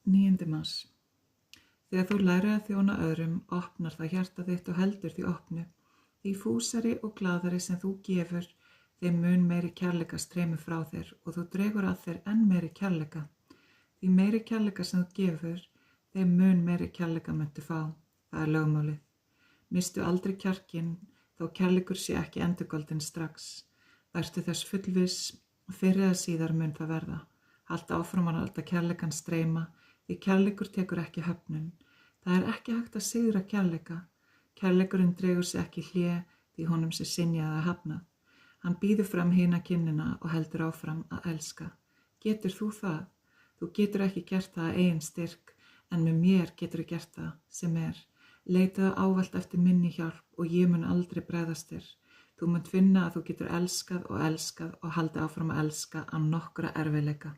9. mars. Þegar þú lærir að þjóna öðrum, opnar það hjarta þitt og heldur því opnu. Því fúsari og glaðari sem þú gefur, þeim mun meiri kærleika streymir frá þér og þú dregur að þér enn meiri kærleika. Því meiri kærleika sem þú gefur, þeim mun meiri kærleika muntu fá. Það er lögmálið. Misstu aldrei kjarkinn, þó kærleikur sé ekki endurgoldinn strax. Vertu þess fullviss, fyrr eða síðar mun það verða. Haltu áfram að láta kærleikann streyma, því kærleikur tekur ekki höfnun. Það er ekki hægt að sigra kærleika. Kærleikurinn dregur sig ekki í hlé, því honum sé synjað eða hafnað. Hann býður fram hina kinnina og heldur áfram að elska. Getur þú það? Þú getur ekki gert það að eigin styrk, en með mér getur þú gert það sem er. Leitaðu ávallt eftir minni hjálp og ég mun aldrei bregðast þér. Þú munt finna að þú getur elskað og haldið áfram að elska án nokkra erfiðleika.